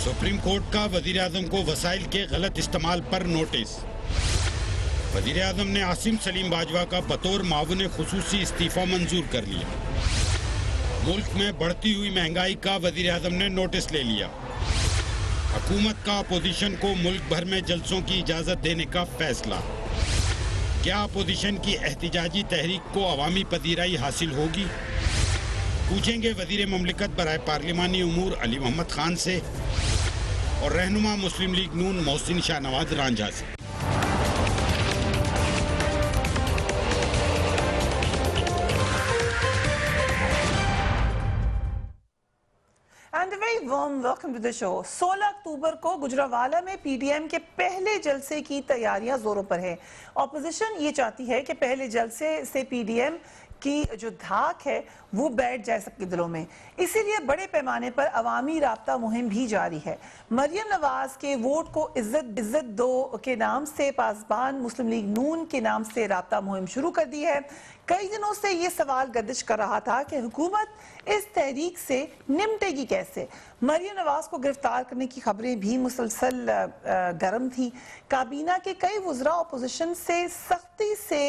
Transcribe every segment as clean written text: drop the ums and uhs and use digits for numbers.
Supreme court کا وزیر اعظم کو وسائل کے غلط استعمال پر نوٹس۔ وزیر اعظم نے عاصم سلیم باجوہ کا بطور معاون خصوصی استعفیٰ منظور کر لیا۔ ملک میں بڑھتی ہوئی مہنگائی کا وزیر اعظم نے نوٹس لے لیا۔ حکومت کا اپوزیشن کو ملک بھر میں جلسوں کی اجازت دینے کا فیصلہ۔ کیا اپوزیشن کی احتجاجی تحریک کو عوامی پذیرائی حاصل ہوگی؟ پوچھیں گے وزیر مملکت برائے پارلیمانی امور علی محمد خان سے اور رہنما مسلم لیگ نون محسن شاہ نواز رانجھا سے۔ And a very warm welcome to the show. 16 اکتوبر کو گجرانوالہ میں پی ڈی ایم کے پہلے جلسے کی تیاریاں زوروں پر ہیں۔ اپوزیشن یہ چاہتی ہے کہ پہلے جلسے سے پی ڈی ایم کی جو دھاک ہے وہ بیٹھ جائے سب کے دلوں میں، اسی لیے بڑے پیمانے پر عوامی رابطہ مہم بھی جاری ہے۔ مریم نواز کے ووٹ کو عزت دو کے نام سے پاسبان مسلم لیگ نون کے نام سے رابطہ مہم شروع کر دی ہے۔ کئی دنوں سے یہ سوال گردش کر رہا تھا کہ حکومت اس تحریک سے نمٹے گی کیسے۔ مریم نواز کو گرفتار کرنے کی خبریں بھی مسلسل گرم تھی۔ کابینہ کے کئی وزراء اپوزیشن سے سختی سے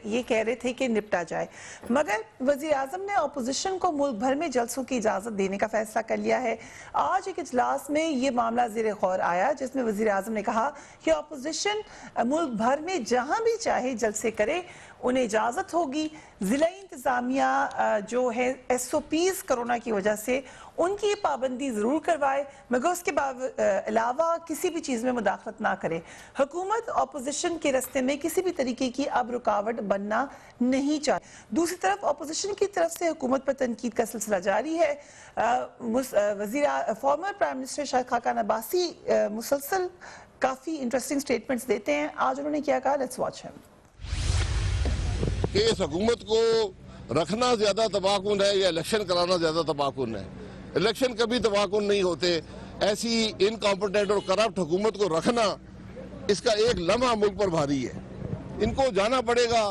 یہ کہہ رہے تھے کہ نپٹا جائے، مگر وزیر اعظم نے اپوزیشن کو ملک بھر میں جلسوں کی اجازت دینے کا فیصلہ کر لیا ہے۔ آج ایک اجلاس میں یہ معاملہ زیر غور آیا، جس میں وزیر اعظم نے کہا کہ اپوزیشن ملک بھر میں جہاں بھی چاہے جلسے کرے، انہیں اجازت ہوگی۔ ضلعی انتظامیہ جو ہے ایس او پیز کرونا کی وجہ سے ان کی پابندی ضرور کروائے، مگر اس کے علاوہ کسی بھی چیز میں مداخلت نہ کرے۔ حکومت اپوزیشن کے راستے میں کسی بھی طریقے کی اب رکاوٹ بننا نہیں چاہتی۔ دوسری طرف اپوزیشن کی طرف سے حکومت پر تنقید کا سلسلہ جاری ہے۔ Former prime minister Shahid Khaqan Abbasi مسلسل کافی انٹرسٹنگ سٹیٹمنٹس دیتے ہیں۔ آج انہوں نے کیا کہا، لیٹس واچ ہم۔ کہ اس حکومت کو رکھنا زیادہ تباہ کن ہے یا الیکشن کرانا زیادہ تباہ کن ہے؟ الیکشن کبھی تباہ کن نہیں ہوتے۔ ایسی انکمپیٹنٹ اور کرپٹ حکومت کو رکھنا، اس کا ایک لمحہ ملک پر بھاری ہے۔ ان کو جانا پڑے گا،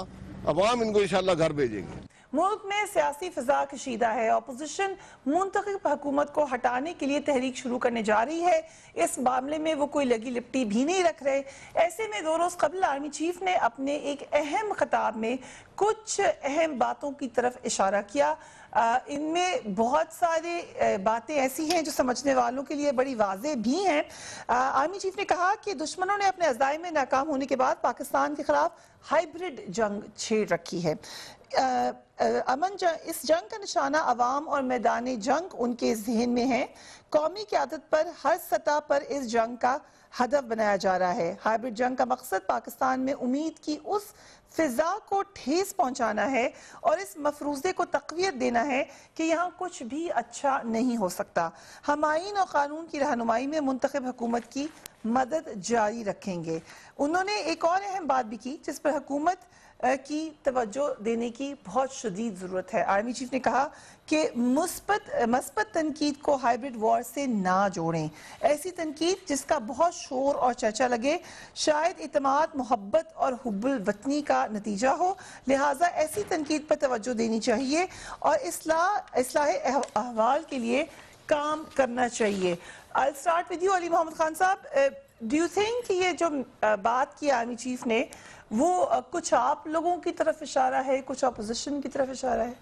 عوام ان کو انشاءاللہ گھر بھیجیں گے۔ ملک میں سیاسی فضا کشیدہ ہے۔ اپوزیشن منتخب حکومت کو ہٹانے کے لیے تحریک شروع کرنے جا رہی ہے۔ اس معاملے میں وہ کوئی لگی لپٹی بھی نہیں رکھ رہے۔ ایسے میں 2 روز قبل آرمی چیف نے اپنے ایک اہم خطاب میں کچھ اہم باتوں کی طرف اشارہ کیا۔ ان میں بہت سارے باتیں ایسی ہیں جو سمجھنے والوں کے لیے بڑی واضح بھی ہیں۔ آرمی چیف نے کہا کہ دشمنوں نے اپنے عزائم میں ناکام ہونے کے بعد پاکستان کے خلاف ہائیبرڈ جنگ چھیڑ رکھی ہے۔ اس جنگ کا نشانہ عوام اور میدان جنگ ان کے ذہن میں ہے۔ قومی قیادت پر ہر سطح پر اس جنگ کا ہدف بنایا جا رہا ہے۔ ہائیبرڈ جنگ کا مقصد پاکستان میں امید کی اس فضا کو ٹھیس پہنچانا ہے اور اس مفروضے کو تقویت دینا ہے کہ یہاں کچھ بھی اچھا نہیں ہو سکتا۔ ہم آئین اور قانون کی رہنمائی میں منتخب حکومت کی مدد جاری رکھیں گے۔ انہوں نے ایک اور اہم بات بھی کی جس پر حکومت کی توجہ دینے کی بہت شدید ضرورت ہے۔ آرمی چیف نے کہا کہ مثبت تنقید کو ہائیبرڈ وار سے نہ جوڑیں۔ ایسی تنقید جس کا بہت شور اور چرچا لگے شاید اعتماد، محبت اور حب الوطنی کا نتیجہ ہو، لہٰذا ایسی تنقید پر توجہ دینی چاہیے اور اصلاح احوال کے لیے کام کرنا چاہیے۔ I'll start with you علی محمد خان صاحب۔ Do you think کہ یہ جو بات کی آرمی چیف نے وہ کچھ آپ لوگوں کی طرف اشارہ ہے، کچھ اپوزیشن کی طرف اشارہ ہے؟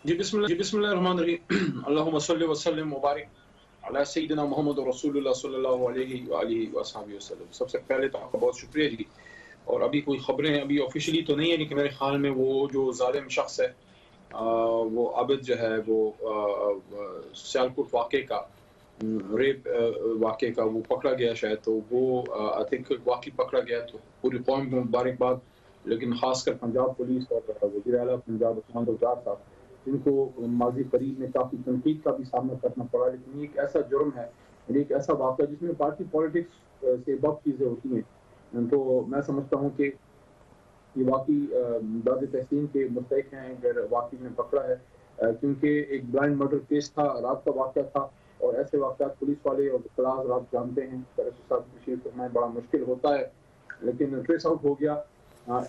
جی بسم اللہ الرحمن الرحیم۔ اللہم صلی وسلم مبارک علی سیدنا محمد رسول اللہ صلی اللہ علیہ وآلہ وصحبہ وسلم۔ سب سے پہلے تو آپ کا بہت شکریہ جی۔ اور ابھی کوئی خبریں ابھی آفیشلی تو نہیں ہے، لیکن میرے خیال میں وہ جو ظالم شخص ہے وہ عابد جو ہے وہ سیالکوٹ واقعے کا ریپ واقعے کا وہ پکڑا گیا شاید، تو وہ آئی تھنک واقعی پکڑا گیا، تو پوری قوم کو مبارکباد، لیکن خاص کر پنجاب پولیس اور وزیر اعلیٰ پنجاب عثمان گجار صاحب، جن کو ماضی قریب میں کافی تنقید کا بھی سامنا کرنا پڑا، لیکن یہ ایک ایسا جرم ہے، ایک ایسا واقعہ جس میں پارٹی پالیٹکس سے بہت چیزیں ہوتی ہیں، تو میں سمجھتا ہوں کہ یہ واقعی داد تحسین کے مستحق ہیں اگر واقعی میں پکڑا ہے، کیونکہ ایک بلائنڈ مرڈر کیس تھا، رات کا واقعہ تھا، اور ایسے واقعات پولیس والے اور اطلاع رات جانتے ہیں، صاحب تشریف فرمائیں بڑا مشکل ہوتا ہے، لیکن ٹریس آؤٹ ہو گیا۔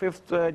5th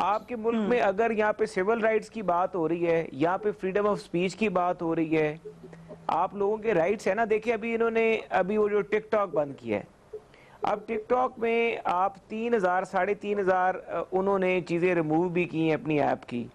آپ کے ملک میں اگر یہاں پہ سول رائٹس کی بات ہو رہی ہے, یہاں پہ فریڈم آف سپیچ کی بات ہو رہی ہے, آپ لوگوں کے رائٹس ہیں نا. دیکھیں ابھی انہوں نے ابھی وہ جو ٹک ٹاک بند کیا ہے, اب ٹک ٹاک میں آپ 3000 3500 انہوں نے چیزیں ریموو بھی کی ہیں اپنی ایپ کی,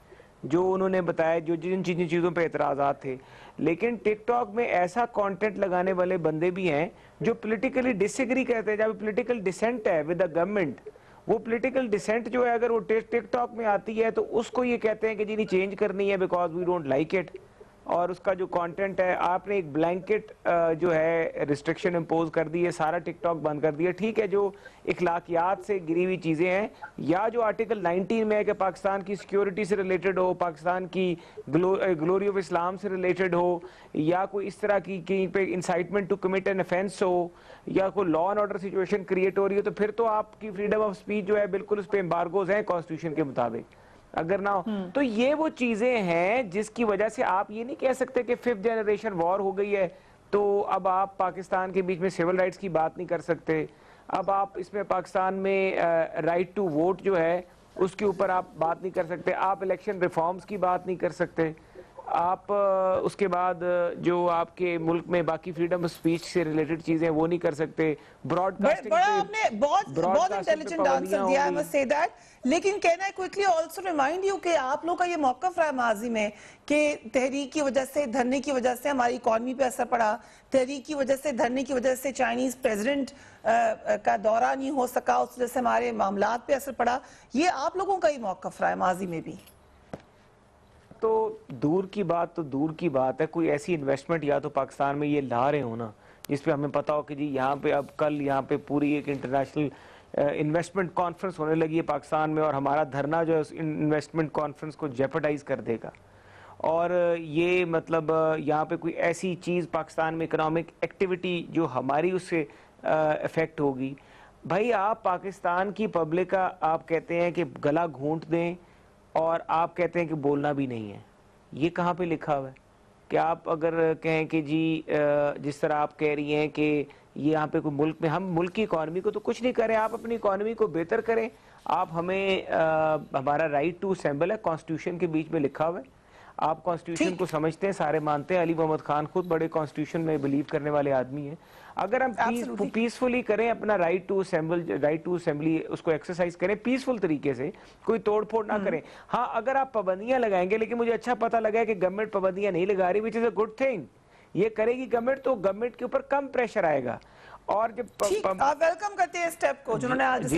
جو انہوں نے بتایا جو جن چیزوں پہ اعتراضات تھے. لیکن ٹک ٹاک میں ایسا کانٹینٹ لگانے والے بندے بھی ہیں جو پولیٹیکلی ڈس ایگری کرتے ہیں. جب پولیٹیکل ڈسینٹ ہے ود دا گورنمنٹ, وہ پولیٹیکل ڈسینٹ جو ہے اگر وہ ٹک ٹاک میں آتی ہے تو اس کو یہ کہتے ہیں کہ جی نہیں چینج کرنی ہے because we don't like it. اور اس کا جو کانٹینٹ ہے آپ نے ایک بلینکٹ جو ہے ریسٹرکشن امپوز کر دی ہے, سارا ٹک ٹاک بند کر دیا. ٹھیک ہے, جو اخلاقیات سے گری ہوئی چیزیں ہیں یا جو آرٹیکل 19 میں ہے کہ پاکستان کی سیکیورٹی سے ریلیٹڈ ہو, پاکستان کی گلوری آف اسلام سے ریلیٹڈ ہو, یا کوئی اس طرح کی کہیں پہ incitement to commit an offense ہو, یا کوئی law and order situation create ہو رہی ہے, تو پھر تو آپ کی فریڈم آف سپیچ جو ہے بالکل اس پہ امبارگوز ہیں کانسٹیٹیوشن کے مطابق. اگر نہ ہو تو یہ وہ چیزیں ہیں جس کی وجہ سے آپ یہ نہیں کہہ سکتے کہ 5th جنریشن وار ہو گئی ہے تو اب آپ پاکستان کے بیچ میں سول رائٹس کی بات نہیں کر سکتے. اب آپ اس میں پاکستان میں رائٹ ٹو ووٹ جو ہے اس کے اوپر آپ بات نہیں کر سکتے, آپ الیکشن ریفارمز کی بات نہیں کر سکتے, آپ اس کے بعد جو آپ کے ملک میں باقی فریڈم آف سپیچ سے ریلیٹڈ چیزیں وہ نہیں کر سکتے. براڈ کاسٹنگ بڑا آپ نے بہت انٹیلیجنٹ آنسر دیا, I must say that. لیکن کہنا ہے کوئکلی آلسو ریمائنڈ یو کہ آپ لوگ کا یہ موقف رہا ماضی میں کہ تحریک کی وجہ سے, دھرنے کی وجہ سے ہماری اکانومی پہ اثر پڑا, تحریک کی وجہ سے, دھرنے کی وجہ سے چائنیز پریزیڈنٹ کا دورہ نہیں ہو سکا, اس وجہ سے ہمارے معاملات پہ اثر پڑا. یہ آپ لوگوں کا ہی موقف رہا ہے ماضی میں بھی. تو دور کی بات تو دور کی بات ہے, کوئی ایسی انویسٹمنٹ یا تو پاکستان میں یہ لا رہے ہو نا جس پہ ہمیں پتا ہو کہ جی یہاں پہ اب کل یہاں پہ پوری ایک انٹرنیشنل انویسٹمنٹ کانفرنس ہونے لگی ہے پاکستان میں, اور ہمارا دھرنا جو ہے اس انویسٹمنٹ کانفرنس کو جیپرڈائز کر دے گا. اور یہ مطلب یہاں پہ کوئی ایسی چیز پاکستان میں اکنامک ایکٹیویٹی جو ہماری اس سے افیکٹ ہوگی. بھائی آپ پاکستان کی پبلک کا آپ کہتے ہیں کہ گلا گھونٹ دیں اور آپ کہتے ہیں کہ بولنا بھی نہیں ہے. یہ کہاں پہ لکھا ہوا ہے کہ آپ اگر کہیں کہ جی جس طرح آپ کہہ رہی ہیں کہ یہاں پہ کوئی ملک میں ہم ملک کی اکانومی کو تو کچھ نہیں کریں, آپ اپنی اکانومی کو بہتر کریں. آپ ہمیں ہمارا رائٹ ٹو اسمبل ہے کانسٹیٹیوشن کے بیچ میں لکھا ہوا ہے, آپ کانسٹیٹیوشن کو سمجھتے ہیں, سارے مانتے ہیں. علی محمد خان خود بڑے کانسٹیٹیوشن میں بلیو کرنے والے آدمی ہیں. اگر ہم پیسفلی کریں اپنا رائٹ ٹو اسمبلی اس کو ایکسرسائز کریں پیسفل طریقے سے, کوئی توڑ پھوڑ نہ کریں. ہاں اگر آپ پابندیاں لگائیں گے, لیکن مجھے اچھا پتہ لگا ہے کہ گورنمنٹ پابندیاں نہیں لگا رہی, وچ از اے گڈ تھنگ. یہ کرے گی گورنمنٹ تو گورنمنٹ کے اوپر کم پریشر آئے گا. اور جب آپ ویلکم کرتے ہیں اسٹیپ کو جنہوں نے آج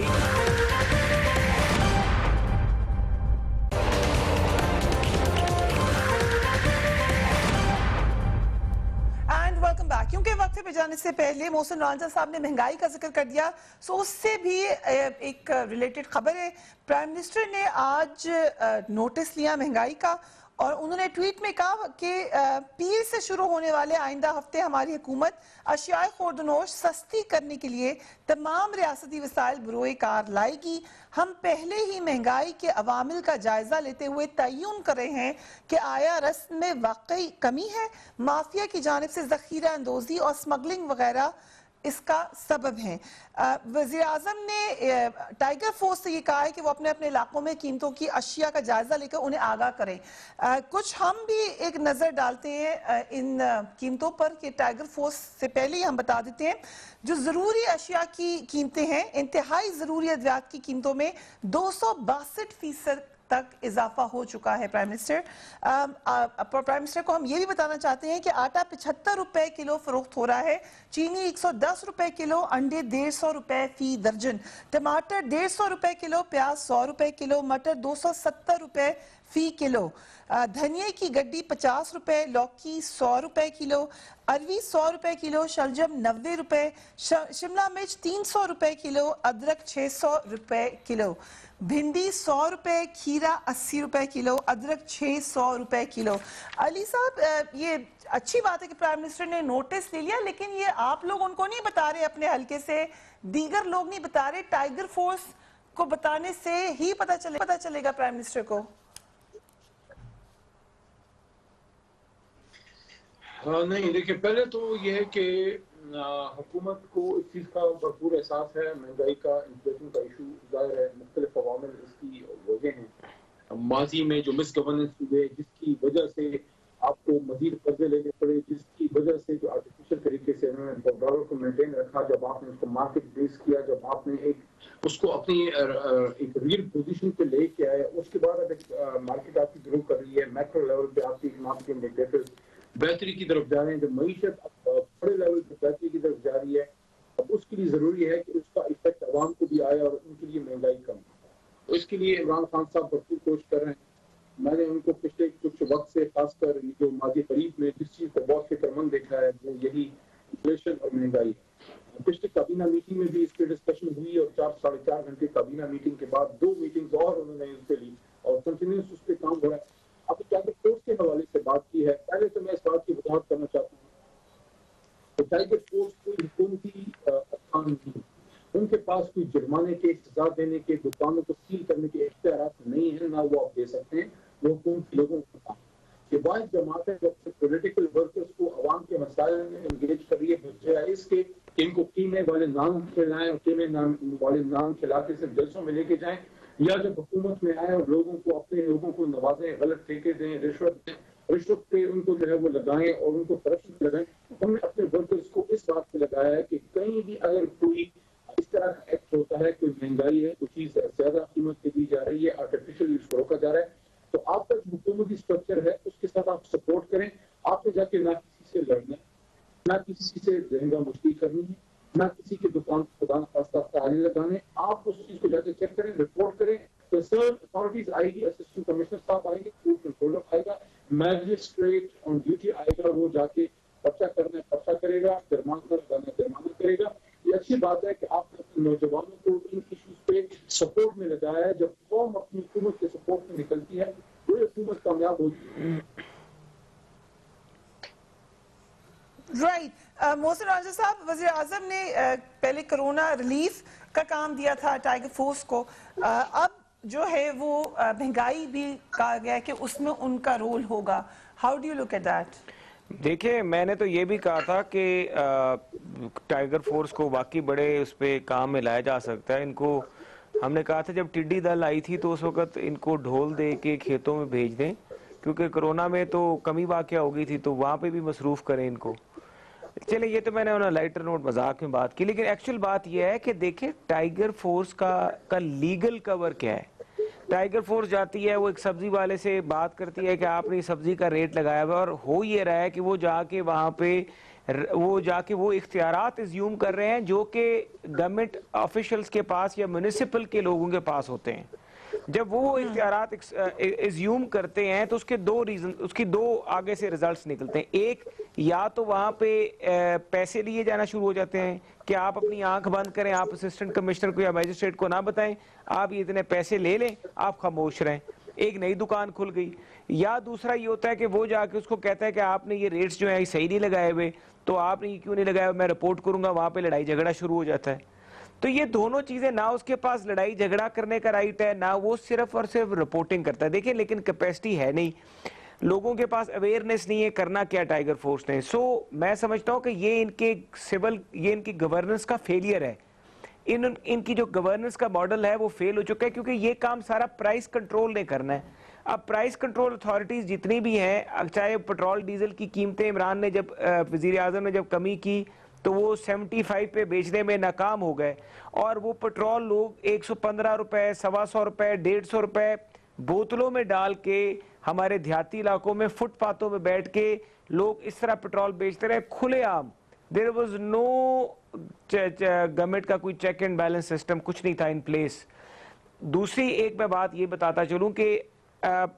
ویلکم بیک. کیونکہ وقت پہ جانے سے پہلے محسن رانجھا صاحب نے مہنگائی کا ذکر کر دیا, سو اس سے بھی ایک ریلیٹڈ خبر ہے. پرائم منسٹر نے آج نوٹس لیا مہنگائی کا, اور انہوں نے ٹویٹ میں کہا کہ پیر سے شروع ہونے والے آئندہ ہفتے ہماری حکومت اشیاء خوردنوش سستی کرنے کے لیے تمام ریاستی وسائل بروئے کار لائے گی. ہم پہلے ہی مہنگائی کے عوامل کا جائزہ لیتے ہوئے تعین کر رہے ہیں کہ آیا رسم میں واقعی کمی ہے, مافیا کی جانب سے ذخیرہ اندوزی اور سمگلنگ وغیرہ اس کا سبب ہیں. وزیر اعظم نے ٹائیگر فورس سے یہ کہا ہے کہ وہ اپنے اپنے علاقوں میں قیمتوں کی اشیاء کا جائزہ لے کر انہیں آگاہ کریں. کچھ ہم بھی ایک نظر ڈالتے ہیں ان قیمتوں پر کہ ٹائیگر فورس سے پہلے ہی ہم بتا دیتے ہیں جو ضروری اشیاء کی قیمتیں ہیں, انتہائی ضروری ادویات کی قیمتوں میں 262% تک اضافہ ہو چکا ہے. پرائم منسٹر کو ہم یہ بھی بتانا چاہتے ہیں کہ آٹا 75 روپے کلو فروخت ہو رہا ہے, چینی 110 روپے کلو, انڈے 150 روپے فی درجن, ٹماٹر 150 روپے کلو, پیاز 100 روپے کلو, مٹر 270 روپے فی کلو, دھنیے کی گڈی 50 روپے, لوکی 100 روپے کلو, اروی 100 روپے کلو, شلجم 90 روپے, شملہ مرچ 300 روپے کلو, ادرک 600 روپے کلو, بھنڈی 100 روپے, کھیرا 80 روپے کلو, ادرک 600 روپے کلو. علی صاحب یہ اچھی بات ہے کہ پرائم منسٹر نے نوٹس لے لیا, لیکن یہ آپ لوگ ان کو نہیں بتا رہے اپنے حلقے سے, دیگر لوگ نہیں بتا رہے, ٹائیگر فورس کو بتانے سے ہی پتا چلے گا پرائم منسٹر کو. نہیں دیکھیں, پہلے تو یہ ہے کہ حکومت کو اس چیز کا بھرپور احساس ہے، مہنگائی کا، انفلیشن کا ایشو ظاہر ہے، مختلف عوامل اس کی وجہ ہیں۔ ماضی میں جو مس گورننس ہوئے، جس کی وجہ سے آپ کو مزید قرضے لینے پڑے، جس کی وجہ سے جو آرٹیفیشل طریقے سے انہوں نے ڈالر کو مینٹین رکھا، جب آپ نے اس کو مارکیٹ بیس کیا، جب آپ نے اس کو اپنی ایک ریل پوزیشن پہ لے کے آئے، اس کے بعد اب ایک مارکیٹ آپ کی گرو کر رہی ہے، میکرو لیول پہ آپ کی اکنامک انڈیکیٹرز بہتری کی طرف جا رہے ہیں، جب معیشت بڑے لیول پہ بہتری کی طرف جا رہی ہے، اب اس کے لیے ضروری ہے کہ اس کا افیکٹ عوام کو بھی آئے اور ان کے لیے مہنگائی کم ہو۔ اس کے لیے عمران خان صاحب بھرپور کوشش کر رہے ہیں۔ میں نے ان کو پچھلے کچھ وقت سے خاص کر جو ماضی قریب میں جس چیز کو بہت فکر مند دیکھا ہے وہ یہی انفلیشن اور مہنگائی ہے۔ پچھلی کابینہ میٹنگ میں بھی اس پہ ڈسکشن ہوئی اور 4-4.5 گھنٹے کابینہ میٹنگ کے بعد 2 میٹنگز اور انہوں نے اس پہ لی اور کنٹینیوس اس پہ کام ہو رہا ہے۔ اب ٹائیگر فورس کے حوالے سے بات کی ہے، پہلے تو میں اس بات کی وضاحت کرنا چاہتا ہوں کہ ٹائیگر فورس کوئی حکومتی ارکان نہیں، ان کے پاس کوئی جرمانے کے، سزا دینے کے، دکانوں کو سیل کرنے کے اختیارات نہیں ہیں، نہ وہ آپ دے سکتے ہیں، وہ حکومت کے لوگوں کا کام ہے۔ یہ واحد جماعت ہے جو اپنے پولیٹیکل ورکرز کو عوام کے مسائل میں انگیج کر رہی ہے، بجائے اس کے کہ ان کو قیمے والے نام کھلائیں اور قیمے والے نام کھلا کے صرف جلسوں میں لے کے جائیں، یا جب حکومت میں آئے اور لوگوں کو اپنے لوگوں کو نوازیں، غلط ٹھیکے دیں، رشوت دیں، رشوت پہ ان کو جو ہے وہ لگائیں اور ان کو کرپشن پہ لگائیں۔ ہم نے اپنے ورکرز کو اس بات پہ لگایا ہے کہ کہیں بھی اگر کوئی اس طرح کا ایکٹ ہوتا ہے، کوئی مہنگائی ہے، کوئی چیز زیادہ قیمت پہ دی جا رہی ہے، آرٹیفیشل اس کو روکا جا رہا ہے، تو آپ کا جو حکومتی اسٹرکچر ہے اس کے ساتھ آپ سپورٹ کریں۔ آپ نے جا کے نہ کسی سے لڑنا ہے، نہ کسی سے رہنگا مشتی کرنی ہے، نہ کسی کی دکان خدا نخواستہ تالے لگانے، آپ اس چیز کو جا کے چیک کریں، رپورٹ کریں۔ کنسرن اتھارٹیز آئے گی، اسسٹنٹ کمشنر صاحب آئیں گے، فوڈ کنٹرولر آئے گا، میجسٹریٹ آن ڈیوٹی آئے گا، وہ جا کے پرچہ کرنا ہے پرچہ کرے گا، جرمانہ لگانا ہے جرمانہ کرے گا۔ یہ اچھی بات ہے کہ آپ نے اپنے نوجوانوں کو ان ایشوز پہ سپورٹ میں لگایا ہے۔ جب قوم اپنی حکومت کے سپورٹ میں نکلتی ہے وہ حکومت کامیاب ہوتی ہے۔ رائٹ، محسن راجہ صاحب، وزیر اعظم نے پہلے کرونا ریلیف کا کام دیا تھا ٹائیگر فورس کو، اب جو ہے وہ مہنگائی بھی کہا گیا ہے کہ اس میں ان کا رول ہوگا۔ How do you look at that? دیکھیں، میں نے تو یہ بھی کہا تھا کہ ٹائیگر فورس کو واقعی بڑے اس پہ کام میں لایا جا سکتا ہے۔ ان کو ہم نے کہا تھا جب ٹڈی دل آئی تھی تو اس وقت ان کو ڈھول دے کے کھیتوں میں بھیج دیں، کیونکہ کرونا میں تو کمی واقعہ ہو گئی تھی، تو وہاں پہ بھی مصروف کریں ان کو۔ چلے، یہ تو میں نے انہوں لائٹر نوٹ مذاق میں بات کی، لیکن ایکچول بات یہ ہے کہ دیکھیں ٹائیگر فورس کا لیگل کور کیا ہے۔ ٹائیگر فورس جاتی ہے، وہ ایک سبزی والے سے بات کرتی ہے کہ آپ نے سبزی کا ریٹ لگایا ہوا ہے، اور ہو یہ رہا ہے کہ وہ جا کے وہاں پہ وہ اختیارات ازیوم کر رہے ہیں جو کہ گورنمنٹ آفیشلز کے پاس یا میونسپل کے لوگوں کے پاس ہوتے ہیں۔ جب وہ اختیارات ازیوم کرتے ہیں تو اس کی دو آگے سے ریزلٹس نکلتے ہیں۔ ایک، یا تو وہاں پہ پیسے لیے جانا شروع ہو جاتے ہیں کہ آپ اپنی آنکھ بند کریں، آپ اسسٹنٹ کمشنر کو یا میجسٹریٹ کو نہ بتائیں، آپ یہ اتنے پیسے لے لیں، آپ خاموش رہیں، ایک نئی دکان کھل گئی۔ یا دوسرا یہ ہوتا ہے کہ وہ جا کے اس کو کہتا ہے کہ آپ نے یہ ریٹس جو ہیں صحیح نہیں لگائے ہوئے، تو آپ نے یہ کیوں نہیں لگایا، میں رپورٹ کروں گا، وہاں پہ لڑائی جھگڑا شروع ہو جاتا ہے۔ تو یہ دونوں چیزیں، نہ اس کے پاس لڑائی جھگڑا کرنے کا رائٹ ہے، نہ وہ صرف اور صرف رپورٹنگ کرتا ہے۔ دیکھیں، لیکن کیپیسٹی ہے نہیں، لوگوں کے پاس اویئرنیس نہیں ہے، کرنا کیا ٹائیگر فورس نے۔ سو میں سمجھتا ہوں کہ یہ ان کی گورننس کا فیلئر ہے۔ ان کی جو گورننس کا ماڈل ہے وہ فیل ہو چکا ہے، کیونکہ یہ کام سارا پرائس کنٹرول نے کرنا ہے۔ اب پرائس کنٹرول اتھارٹیز جتنی بھی ہیں، چاہے پٹرول ڈیزل کی قیمتیں عمران نے وزیر اعظم نے جب کمی کی تو وہ 75 پہ بیچنے میں ناکام ہو گئے، اور وہ پٹرول لوگ 115 روپے، 125 روپے، 150 روپے بوتلوں میں ڈال کے ہمارے دیہاتی علاقوں میں فٹ پاتھوں میں بیٹھ کے لوگ اس طرح پٹرول بیچتے رہے کھلے عام۔ دیر واز نو گورنمنٹ کا کوئی چیک اینڈ بیلنس سسٹم، کچھ نہیں تھا ان پلیس۔ دوسری ایک میں بات یہ بتاتا چلوں کہ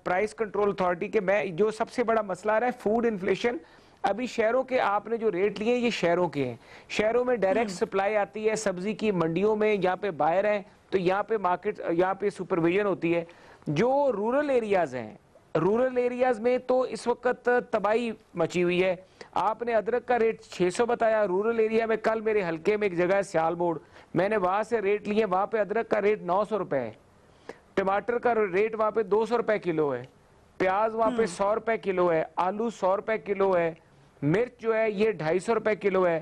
پرائس کنٹرول اتھارٹی کے میں جو سب سے بڑا مسئلہ آ رہا ہے فوڈ انفلیشن۔ ابھی شہروں کے آپ نے جو ریٹ لیے یہ شہروں کے ہیں، شہروں میں ڈائریکٹ سپلائی آتی ہے سبزی کی منڈیوں میں، یہاں پہ بائر ہیں تو یہاں پہ مارکیٹ، یہاں پہ سپرویژن ہوتی ہے۔ جو رورل ایریاز ہیں، رورل ایریاز میں تو اس وقت تباہی مچی ہوئی ہے۔ آپ نے ادرک کا ریٹ 600 بتایا، رورل ایریا میں کل میرے حلقے میں ایک جگہ ہے سیال موڑ، میں نے وہاں سے ریٹ لیے، وہاں پہ ادرک کا ریٹ 900 روپے ہے، ٹماٹر کا ریٹ وہاں پہ 200 روپے کلو ہے، پیاز وہاں پہ 100 روپے کلو ہے، آلو 100 روپے کلو ہے، مرچ جو ہے یہ 250 روپے کلو ہے،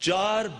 4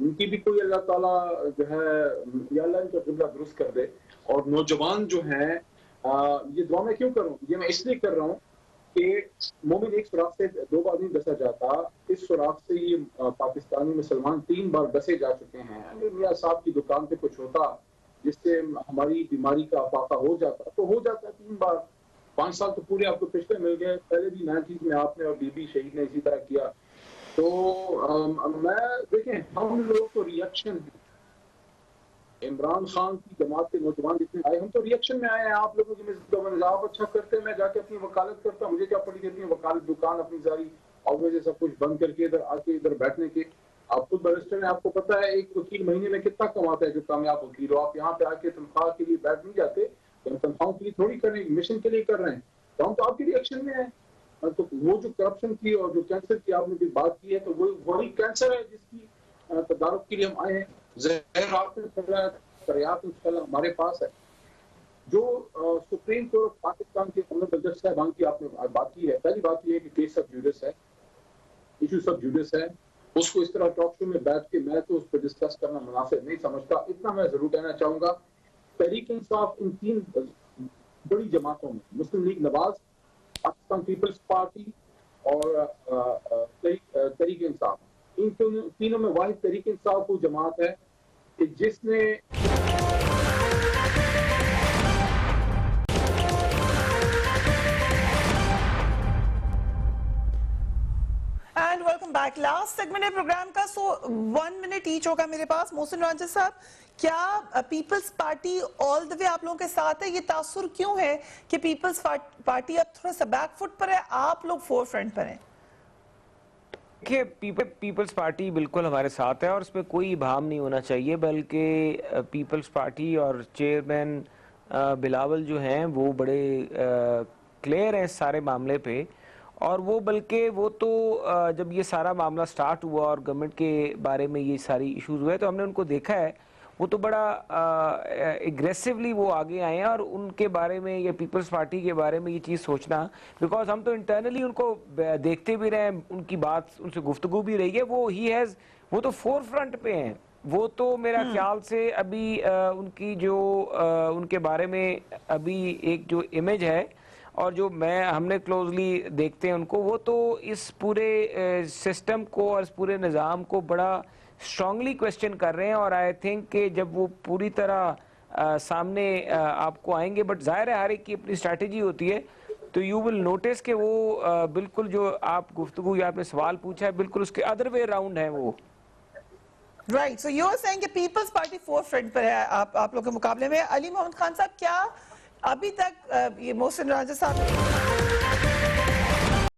ان کی بھی کوئی اللہ تعالیٰ جو ہے یا اللہ ان کا قبلہ درست کر دے. اور نوجوان جو ہیں یہ دعا میں کیوں کروں, یہ میں اس لیے کر رہا ہوں کہ مومن ایک سوراخ سے دو بار نہیں ڈسا جاتا, اس سوراخ سے یہ پاکستانی مسلمان 3 بار ڈسے جا چکے ہیں. اگر میاں صاحب کی دکان پہ کچھ ہوتا جس سے ہماری بیماری کا افاقہ ہو جاتا تو ہو جاتا 3 بار. 5 سال تو پورے آپ کو پچھلے مل گئے, پہلے بھی 90s میں آپ نے اور بی بی شہید نے اسی طرح کیا. تو میں دیکھیں ہم لوگ تو ریئیکشن ہیں, عمران خان کی جماعت کے نوجوان جتنے آئے ہم تو ریئیکشن میں آئے ہیں. آپ لوگوں کی آپ اچھا کرتے ہیں, میں جا کے اپنی وکالت کرتا ہوں, مجھے کیا پڑی دیتی ہے وکالت, دکان اپنی ساری اور مجھے سب کچھ بند کر کے ادھر آ کے ادھر بیٹھنے کے. آپ خود برسٹر ہیں, آپ کو پتا ہے ایک وکیل مہینے میں کتنا کماتا ہے جو کامیاب وکیل ہو. آپ یہاں پہ آ کے تنخواہ کے لیے بیٹھ نہیں جاتے, ہم تنخواہوں کے لیے تھوڑی کر رہے ہیں, مشن کے لیے کر رہے ہیں. تو ہم تو آپ کی ریئیکشن میں ہیں. تو وہ جو کرپشن کی اور جو کینسر کی آپ نے بھی بات کی ہے, تو وہی کینسر ہے جس کی تدارک کے لیے ہم آئے ہیں. زہر آپ نے پڑھ رہا ہے, فریاد انشاءاللہ ہمارے پاس ہے. جو سپریم کورٹ پاکستان کے جج صاحبان کی آپ نے بات کی ہے, پہلی بات یہ ہے کہ کیس آف جوڈس ہے, ایشوز آف جوڈس ہے. اس کو اس طرح ٹاک شو میں بیٹھ کے میں تو اس پہ ڈسکس کرنا مناسب نہیں سمجھتا. اتنا میں ضرور کہنا چاہوں گا, تحریک انصاف ان 3 بڑی جماعتوں میں, مسلم لیگ نواز, پاکستان پیپلز پارٹی اور تحریک انصاف, ان تینوں میں واحد تحریک انصاف وہ جماعت ہے کہ جس نے and welcome back. Last segment ہے پروگرام کا, سو 1 منٹ ایچ ہوگا میرے پاس. محسن رانجھا صاحب, کیا پیپلز پارٹی آل دا وے آپ لوگوں کے ساتھ ہے؟ یہ تاثر کیوں ہے کہ پیپلز پارٹی اب تھوڑا سا بیک فٹ پر ہے, آپ لوگ فور فرنٹ پر ہیں؟ دیکھیے پیپلز پارٹی بالکل ہمارے ساتھ ہے اور اس میں کوئی ابہام نہیں ہونا چاہیے, بلکہ پیپلز پارٹی اور چیئرمین بلاول جو ہیں وہ بڑے کلیئر ہیں اس سارے معاملے پہ. اور وہ بلکہ وہ تو جب یہ سارا معاملہ سٹارٹ ہوا اور گورنمنٹ کے بارے میں یہ ساری ایشوز ہوئے تو ہم نے ان کو دیکھا ہے, وہ تو بڑا ایگریسولی وہ آگے آئے ہیں. اور ان کے بارے میں یا پیپلز پارٹی کے بارے میں یہ چیز سوچنا, بیکاز ہم تو انٹرنلی ان کو دیکھتے بھی رہے ہیں, ان کی بات ان سے گفتگو بھی رہی ہے, وہ تو فور فرنٹ پہ ہیں. وہ تو میرا خیال سے ابھی ان کی جو ان کے بارے میں ابھی ایک جو امیج ہے اور جو ہم نے کلوزلی دیکھتے ہیں ان کو, وہ تو اس پورے سسٹم کو اور اس پورے نظام کو بڑا اسٹرانگلی کویسچن کر رہے ہیں. اور آئی تھنک کہ جب وہ پوری طرح سامنے آپ کو آئیں گے, بٹ ظاہر ہے ہر ایک کی اپنی اسٹریٹجی ہوتی ہے, تو یو ول نوٹس کہ وہ بالکل جو آپ گفتگو یا آپ نے سوال پوچھا ہے بالکل اس کے ادر وے راؤنڈ ہے وہ. Right, so you are seeing کہ پیپلز پارٹی فور فرنٹ پر ہے آپ لوگ کے مقابلے میں. علی محمد خان صاحب, کیا ابھی تک یہ محسن رانجھا صاحب